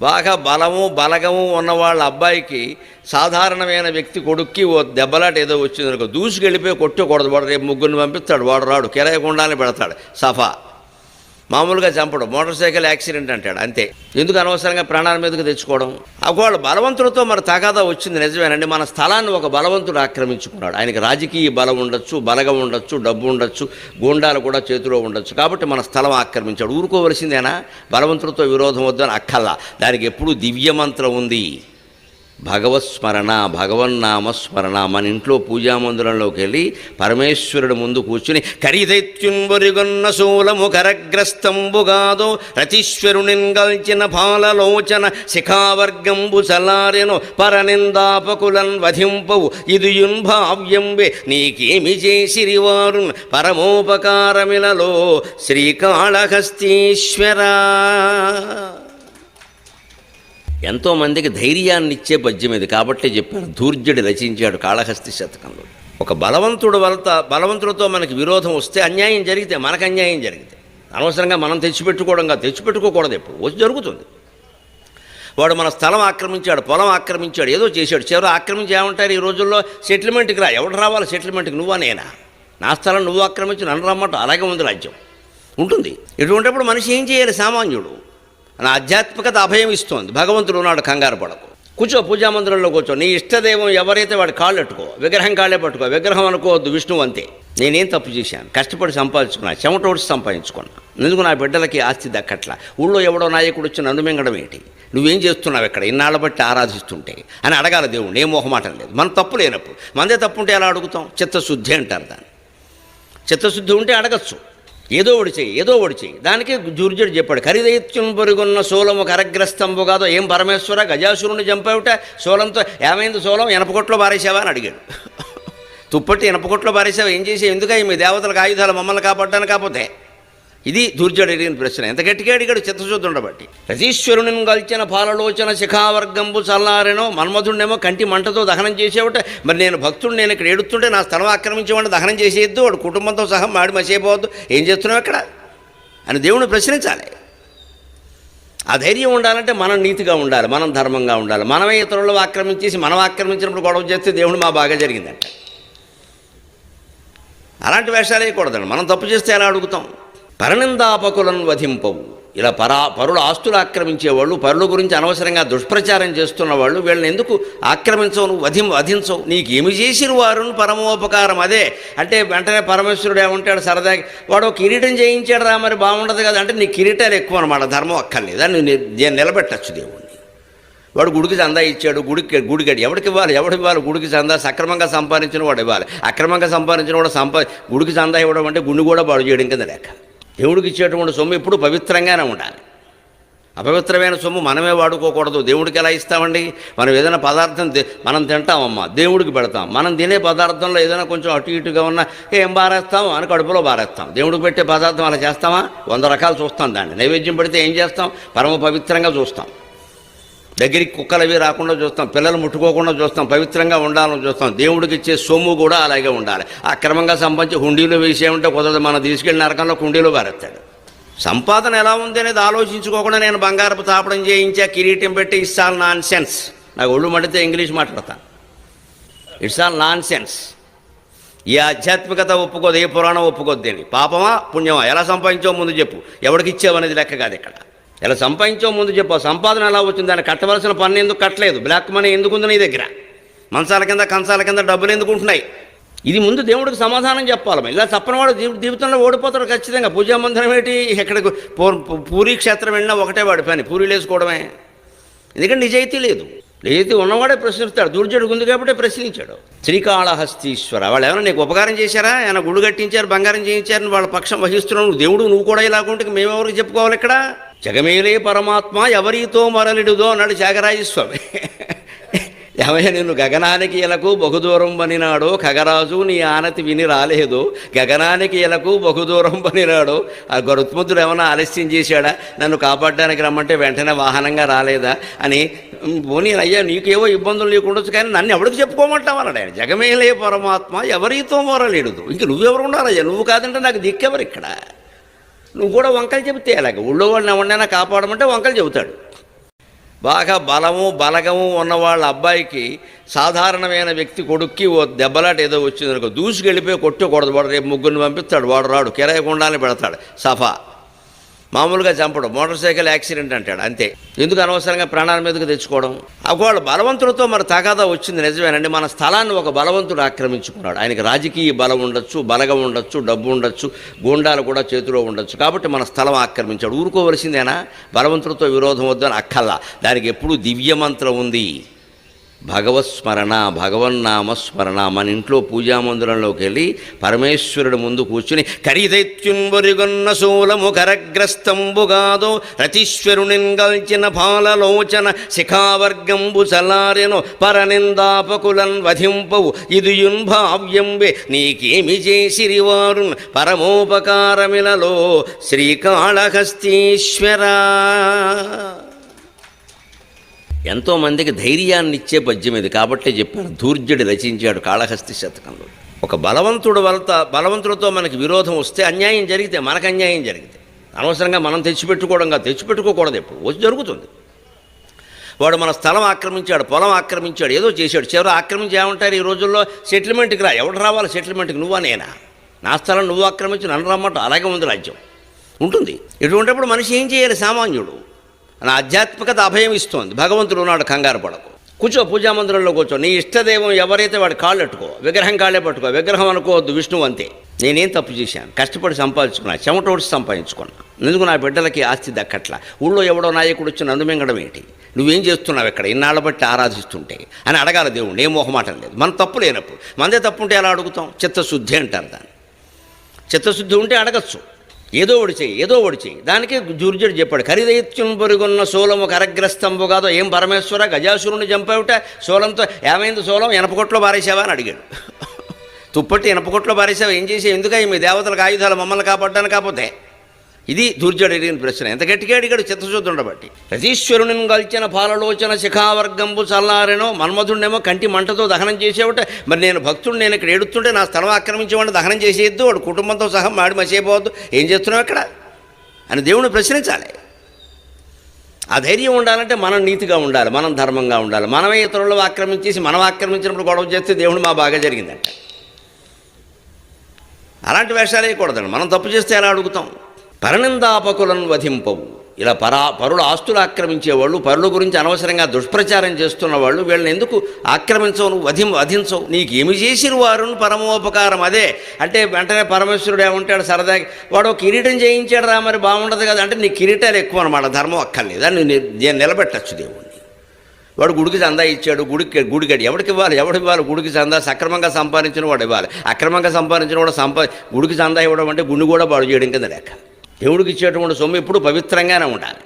బాగా బలము బలగము ఉన్న వాళ్ళ అబ్బాయికి సాధారణమైన వ్యక్తి కొడుక్కి ఓ దెబ్బలాట ఏదో వచ్చిందనుకో, దూసుకెళ్ళిపోయి కొట్టకూడదు. వాడు రేపు ముగ్గురిని పంపిస్తాడు, వాడు రాడు, కిరాయి గుండాలని పెడతాడు, సఫా. మామూలుగా చంపడం, మోటార్ సైకిల్ యాక్సిడెంట్ అంటాడు, అంతే. ఎందుకు అనవసరంగా ప్రాణాల మీదకి తెచ్చుకోవడం? ఒకవేళ బలవంతులతో మరి తగాదా వచ్చింది నిజమేనండి. మన స్థలాన్ని ఒక బలవంతుడు ఆక్రమించుకున్నాడు. ఆయనకి రాజకీయ బలం ఉండొచ్చు, బలగం ఉండొచ్చు, డబ్బు ఉండొచ్చు, గూండాలు కూడా చేతిలో ఉండొచ్చు. కాబట్టి మన స్థలం ఆక్రమించాడు. ఊరుకోవలసిందేనా? బలవంతులతో విరోధం వద్దని అక్కల్లా. దానికి ఎప్పుడూ దివ్యమంత్రం ఉంది, భగవత్స్మరణ, భగవన్నామస్మరణ. మన ఇంట్లో పూజామందిరంలోకి వెళ్ళి పరమేశ్వరుడు ముందు కూర్చుని కరిదైత్యుంబరిగొన్న శూలము కరగ్రస్తంబుగాదో రతీశ్వరునిన్ గల్చిన పాలలోచన శిఖావర్గంబు చలారెను పరనిందాపకులన్ వధింపవు ఇదియున్ భావ్యంబే నీకేమి చేసిరివారు పరమోపకారమిలలో శ్రీకాళహస్తీశ్వరా. ఎంతోమందికి ధైర్యాన్ని ఇచ్చే పద్యం ఇది. కాబట్టే చెప్పాను, ధూర్జుడు రచించాడు కాళహస్తి శతకంలో. ఒక బలవంతుడితో మనకి విరోధం వస్తే, అన్యాయం జరిగితే, మనకు అన్యాయం జరిగితే అనవసరంగా మనం తెచ్చిపెట్టుకోకూడదు. ఎప్పుడు వచ్చి జరుగుతుంది. వాడు మన స్థలం ఆక్రమించాడు, పొలం ఆక్రమించాడు, ఏదో చేశాడు. చివరి ఆక్రమించి ఏమంటారు ఈ రోజుల్లో? సెటిల్మెంట్కి రా. ఎవడు రావాలి సెటిల్మెంట్కి? నువ్వా నేనా? నా స్థలం నువ్వు ఆక్రమించి నన్ను రమ్మంట. అలాగే ఉంది రాజ్యం, ఉంటుంది. ఇటువంటిప్పుడు మనిషి ఏం చేయాలి? సామాన్యుడు. నా ఆధ్యాత్మికత అభయం ఇస్తోంది. భగవంతుడు ఉన్నాడు, కంగారు పడకు. కూర్చో, పూజామందిరంలో కూర్చో. నీ ఇష్టదైవం ఎవరైతే వాడి కాళ్ళు ఎట్టుకో, విగ్రహం కాళ్ళే పట్టుకో. విగ్రహం అనుకోవద్దు, విష్ణువు అంతే. నేనేం తప్పు చేశాను? కష్టపడి సంపాదించుకున్నా, చెమటోడ్చి సంపాదించుకున్నా. ఎందుకు నా బిడ్డలకి ఆస్తి దక్కట్లా? ఊళ్ళో ఎవడో నాయకుడు వచ్చి నన్ను మింగడం ఏంటి? నువ్వేం చేస్తున్నావు ఇక్కడ ఇన్నాళ్ళ బట్టి ఆరాధిస్తుంటే అని అడగాలి దేవుడు. ఏం మొహమాటం లేదు. మన తప్పు లేనప్పుడు. మనదే తప్పు ఉంటే ఎలా అడుగుతాం? చిత్తశుద్ధి అంటారు దాన్ని. చిత్తశుద్ధి ఉంటే అడగచ్చు. ఏదో ఒకటి చెయ్యి. దానికి దుర్జుడు చెప్పాడు, ఖరీదైత్యం పొరుగున్న శూలము కరగ్రస్తంబు కాదో. ఏం పరమేశ్వర, గజాసురుని చంపావుట శూలంతో. ఏమైంది శూలం? ఎనపకొట్లో బారేసావా అని అడిగాడు. తుప్పట్టి ఎనపకొట్లో బారేసావా, ఏం చేసావు? ఎందుకని మీ దేవతలకు ఆయుధాలు మమ్మల్ని కాపాడ్డాను. కాకపోతే ఇది దుర్జుడు అడిగిన ప్రశ్న. ఎంత గట్టిగా అడిగాడు? చిత్తశుద్ధి ఉండబట్టి. రతీశ్వరుని గల్చిన పాలలోచన శిఖావర్గంబు చల్లారెనో. మన్మధుడినేమో కంటి మంటతో దహనం చేసేవట. మరి నేను భక్తుడు, నేను ఇక్కడ ఏడుతుంటే నా స్థలం ఆక్రమించేవాడిని దహనం చేసేయద్దు, వాడు కుటుంబంతో సహా మాడి మసేయపోవద్దు, ఏం చేస్తున్నావు ఇక్కడ అని దేవుడిని ప్రశ్నించాలి. ఆ ధైర్యం ఉండాలంటే మనం నీతిగా ఉండాలి, మనం ధర్మంగా ఉండాలి. మనమే ఇతరులు ఆక్రమించేసి మనం ఆక్రమించినప్పుడు గొడవ చేస్తే దేవుడు మా బాగా జరిగిందంట. అలాంటి వేషాలు వేయకూడదండి. మనం తప్పు చేస్తే ఎలా అడుగుతాం? పరనిందాపకులను వధింపవు. ఇలా పరుల ఆస్తులు ఆక్రమించేవాళ్ళు, పరుల గురించి అనవసరంగా దుష్ప్రచారం చేస్తున్న వాళ్ళు, వీళ్ళని ఎందుకు ఆక్రమించవు? నువ్వు వధించవు. నీకేమి చేసిరు వారు పరమోపకారం. అదే అంటే వెంటనే పరమేశ్వరుడు ఏమంటాడు సరదాగా, వాడు కిరీటం చేయించాడు రా, మరి బాగుండదు కదా అంటే నీ కిరీటాలు ఎక్కువ అనమాట, ధర్మం అక్కర్లేదు అని నిలబెట్టచ్చు దేవుణ్ణి. వాడు గుడికి చందా ఇచ్చాడు, గుడికి ఎవరికి ఇవ్వాలి? గుడికి చందా సక్రమంగా సంపాదించిన వాడు ఇవ్వాలి. అక్రమంగా సంపాదించిన వాడు గుడికి చందా ఇవ్వడం అంటే గుండు కూడా పాడు చేయడం కింద లెక్క. దేవుడికి ఇచ్చేటువంటి సొమ్ము ఎప్పుడు పవిత్రంగానే ఉండాలి. అపవిత్రమైన సొమ్ము మనమే వాడుకోకూడదు. దేవుడికి ఎలా ఇస్తామండి? మనం ఏదైనా పదార్థం మనం తింటామమ్మా, దేవుడికి పెడతాం. మనం తినే పదార్థంలో ఏదైనా కొంచెం అటు ఇటుగా ఉన్నా ఏం బారేస్తాం అని కడుపులో బారేస్తాం. దేవుడికి పెట్టే పదార్థం అలా చేస్తామా? 100 రకాలు చూస్తాం. దాన్ని నైవేద్యం పెడితే ఏం చేస్తాం? పరమ పవిత్రంగా చూస్తాం. దగ్గరికి కుక్కలు అవి రాకుండా చూస్తాం, పిల్లలు ముట్టుకోకుండా చూస్తాం, పవిత్రంగా ఉండాలని చూస్తాం. దేవుడికి ఇచ్చే సొమ్ము కూడా అలాగే ఉండాలి. అక్రమంగా సంపాదించి హుండీలో వేసేమంటే కుదరదు. మనం తీసుకెళ్ళిన నరకంలో హుండీలో పారేస్తాడు. సంపాదన ఎలా ఉంది అనేది ఆలోచించుకోకుండా నేను బంగారపు తాపడం చేయించా, కిరీటం పెట్టి ఇట్స్ ఆల్ నాన్ సెన్స్. నాకు ఒళ్ళు మండితే ఇంగ్లీష్ మాట్లాడతాను. It's all non sense. ఈ ఆధ్యాత్మికత ఒప్పుకోదు, ఏ పురాణం ఒప్పుకోద్దు. దేని పాపమా పుణ్యమా, ఎలా సంపాదించో ముందు చెప్పు. ఎవరికి ఇచ్చావనేది లెక్క కాదు ఇక్కడ. ఎలా సంపాదించో ముందు చెప్పు. సంపాదన ఎలా వచ్చింది? దాన్ని కట్టవలసిన పన్ను ఎందుకు కట్టలేదు? బ్లాక్ మనీ ఎందుకు ఉంది నీ దగ్గర? మంచాల కింద కంచాల కింద డబ్బులు ఎందుకు ఉంటున్నాయి? ఇది ముందు దేవుడికి సమాధానం చెప్పాలి. ఇలా తప్పనివాడు జీవితంలో ఓడిపోతాడు ఖచ్చితంగా. పూజామందిరం ఏంటి? ఎక్కడికి పూరీ క్షేత్రం వెళ్ళినా ఒకటే వాడి పని, పూరీలు వేసుకోవడమే. ఎందుకంటే నిజాయితీ లేదు. నిజాయితీ ఉన్నవాడే ప్రశ్నిస్తాడు. దుర్జుడు ఉంది కాబట్టి ప్రశ్నించాడు. శ్రీకాళహస్తీశ్వర. వాళ్ళు ఏమైనా నీకు ఉపకారం చేశారా? ఏమైనా గుడి కట్టించారు, బంగారం చేయించారని వాళ్ళ పక్షం వహిస్తున్నావు దేవుడు. నువ్వు కూడా ఇలాగుంటే మేమెవరికి చెప్పుకోవాలి ఇక్కడ? జగమేలే పరమాత్మ ఎవరితో మరలిడుదో అన్నాడు త్యాగరాజస్వామి. ఏమయ్య నిన్ను గగనానికి ఎలకు బహుదూరం బనినాడో ఖగరాజు నీ ఆనతి విని రాలేదో, గగనానికి ఎలకు బహుదూరం బనినాడో. ఆ గరుత్మంతుడు ఏమైనా ఆలస్యం చేశాడా? నన్ను కాపాడడానికి రమ్మంటే వెంటనే వాహనంగా రాలేదా అని. పోనీ అయ్యా నీకేవో ఇబ్బందులు లేకుండొచ్చు, కానీ నన్ను ఎవరికి చెప్పుకోమంటావు అన్నాడు ఆయన. జగమేలే పరమాత్మ ఎవరితో మరలిడుదు. ఇంక నువ్వెవరు ఉండాలయ్యా? నువ్వు కాదంటే నాకు దిక్కెవరు ఇక్కడ? నువ్వు కూడా వంకలు చెబితే అలాగే. ఊళ్ళో వాళ్ళని ఎవరినైనా కాపాడమంటే వంకలు చెబుతాడు. బాగా బలము బలగము ఉన్న వాళ్ళ అబ్బాయికి సాధారణమైన వ్యక్తి కొడుక్కి ఓ దెబ్బలాట ఏదో వచ్చిందనుకో, దూసుకెళ్ళిపోయి కొట్టకూడదు. వాడు రేపు ముగ్గురిని పంపిస్తాడు, వాడు రాడు, కిరాయి గుండాలని పెడతాడు, సఫా. మామూలుగా చంపడం, మోటార్ సైకిల్ యాక్సిడెంట్ అంటాడు, అంతే. ఎందుకు అనవసరంగా ప్రాణాల మీదకి తెచ్చుకోవడం? ఒకవేళ బలవంతులతో మరి తగాదా వచ్చింది నిజమేనండి. మన స్థలాన్ని ఒక బలవంతుడు ఆక్రమించుకున్నాడు. ఆయనకి రాజకీయ బలం ఉండొచ్చు, బలగం ఉండొచ్చు, డబ్బు ఉండొచ్చు, గూండాలు కూడా చేతిలో ఉండొచ్చు. కాబట్టి మన స్థలం ఆక్రమించాడు. ఊరుకోవలసిందేనా? బలవంతులతో విరోధం వద్దని అక్కల్లా. దానికి ఎప్పుడూ దివ్యమంత్రం ఉంది, భగవత్స్మరణ, భగవన్నామస్మరణ. మన ఇంట్లో పూజామందిరంలోకి వెళ్ళి పరమేశ్వరుడు ముందు కూర్చుని కరిదైత్యుంబొరిగొన్న శూలము కరగ్రస్తంబుగాదో రతీశ్వరునింగల్చిన పాలలోచన శిఖావర్గంబు చలారెను పరనిందాపకులన్ వధింపవు ఇదియున్ భావ్యంబే నీకేమి చేసిరివారు పరమోపకారమిలలో శ్రీకాళహస్తీశ్వరా. ఎంతోమందికి ధైర్యాన్ని ఇచ్చే పద్యం ఇది. కాబట్టే చెప్పాను, ధూర్జుడు రచించాడు కాళహస్తి శతకంలో. ఒక బలవంతుడితో మనకి విరోధం వస్తే, అన్యాయం జరిగితే, మనకు అన్యాయం జరిగితే అనవసరంగా మనం తెచ్చిపెట్టుకోకూడదు. ఎప్పుడు వచ్చి జరుగుతుంది. వాడు మన స్థలం ఆక్రమించాడు, పొలం ఆక్రమించాడు, ఏదో చేశాడు. చివరి ఆక్రమించి ఏమంటారు ఈ రోజుల్లో? సెటిల్మెంట్కి రా. ఎవడు రావాలి సెటిల్మెంట్కి? నువ్వా నేనా? నా స్థలం నువ్వు ఆక్రమించి నన్ను రమ్మంట. అలాగే ఉంది రాజ్యం, ఉంటుంది. ఇటువంటిప్పుడు మనిషి ఏం చేయాలి? సామాన్యుడు. నా ఆధ్యాత్మికత అభయం ఇస్తోంది. భగవంతుడు ఉన్నాడు, కంగారు పడకు. కూర్చో, పూజామందిరంలో కూర్చో. నీ ఇష్టదైవం ఎవరైతే వాడి కాళ్ళు పెట్టుకో, విగ్రహం కాళ్ళే పట్టుకో. విగ్రహం అనుకోవద్దు, విష్ణువు అంతే. నేనేం తప్పు చేశాను? కష్టపడి సంపాదించుకున్నా, చెమటోడిచి సంపాదించుకున్నా. ఎందుకు నా బిడ్డలకి ఆస్తి దక్కట్లా? ఊళ్ళో ఎవడో నాయకుడు వచ్చి నన్ను మింగడం ఏంటి? నువ్వేం చేస్తున్నావు ఇక్కడ ఇన్నాళ్ళ బట్టి ఆరాధిస్తుంటే అని అడగాలి దేవుణ్ణి. ఏం మొహమాటం లేదు. మన తప్పు లేనప్పుడు. మనదే తప్పు ఉంటే ఎలా అడుగుతాం? చిత్తశుద్ధి అంటారు దాన్ని. చిత్తశుద్ధి ఉంటే అడగచ్చు. ఏదో ఒకటి చెయ్యి. దానికి దుర్జుడు చెప్పాడు, ఖరీదైత్యం పొరుగున్న శూలము కరగ్రస్తంబు కాదో. ఏం పరమేశ్వర, గజాసురుని చంపావుట శూలంతో, ఏమైంది శూలం? ఎనపకొట్లో పారేసావా అని అడిగాడు. తుప్పట్టి ఎనపకొట్లో పారేసావా, ఏం చేసావు? ఎందుకని మీ దేవతలకు ఆయుధాలు మమ్మల్ని కాపాడ్డానికి? కాకపోతే ఇది దుర్జుడు అడిగిన ప్రశ్న. ఎంత గట్టిగా అడిగాడు? చిత్తశుద్ధి ఉండబట్టి. రతీశ్వరుని గల్చిన పాలలోచన శిఖావర్గంబు చల్లారెనో. మన్మధుడినేమో కంటి మంటతో దహనం చేసేవట. మరి నేను భక్తుడు, నేను ఇక్కడ ఏడుతుంటే నా స్థలం ఆక్రమించేవాడిని దహనం చేసేయద్దు, వాడు కుటుంబంతో సహా మాడి మసేయపోవద్దు, ఏం చేస్తున్నావు ఇక్కడ అని దేవుడిని ప్రశ్నించాలి. ఆ ధైర్యం ఉండాలంటే మనం నీతిగా ఉండాలి, మనం ధర్మంగా ఉండాలి. మనమే ఇతరులు ఆక్రమించేసి మనం ఆక్రమించినప్పుడు గొడవ చేస్తే దేవుడు మా బాగా జరిగిందంట. అలాంటి వేషాలు వేయకూడదండి. మనం తప్పు చేస్తే ఎలా అడుగుతాం? పరనిందాపకులను వధింపవు. ఇలా పరుల ఆస్తులు ఆక్రమించేవాళ్ళు, పరుల గురించి అనవసరంగా దుష్ప్రచారం చేస్తున్న వాళ్ళు, వీళ్ళని ఎందుకు ఆక్రమించవు? నువ్వు వధించవు. నీకు ఏమి చేసిరు వారు పరమోపకారం. అదే అంటే వెంటనే పరమేశ్వరుడు ఏమంటాడు సరదాగా, వాడు కిరీటం చేయించాడు రా, మరి బాగుండదు కదా అంటే, నీ కిరీటాలు ఎక్కువ అనమాట, ధర్మం అక్కర్లేదు అని నిలబెట్టచ్చు దేవుణ్ణి. వాడు గుడికి చందా ఇచ్చాడు, గుడికి ఎవడికి ఇవ్వాలి? గుడికి చందా సక్రమంగా సంపాదించిన వాడు ఇవ్వాలి. అక్రమంగా సంపాదించిన వాడు గుడికి చందా ఇవ్వడం అంటే గుండు కూడా బాడు చేయడం కింద లెక్క. దేవుడికి ఇచ్చేటువంటి సొమ్ము ఎప్పుడు పవిత్రంగానే ఉండాలి.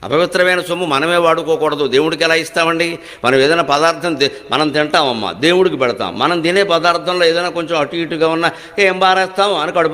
అపవిత్రమైన సొమ్ము మనమే వాడుకోకూడదు. దేవుడికి ఎలా ఇస్తామండి? మనం ఏదైనా పదార్థం మనం తింటామమ్మా, దేవుడికి పెడతాం. మనం తినే పదార్థంలో ఏదైనా కొంచెం అటు ఇటుగా ఉన్నా ఏం బారేస్తాం అని కడుపు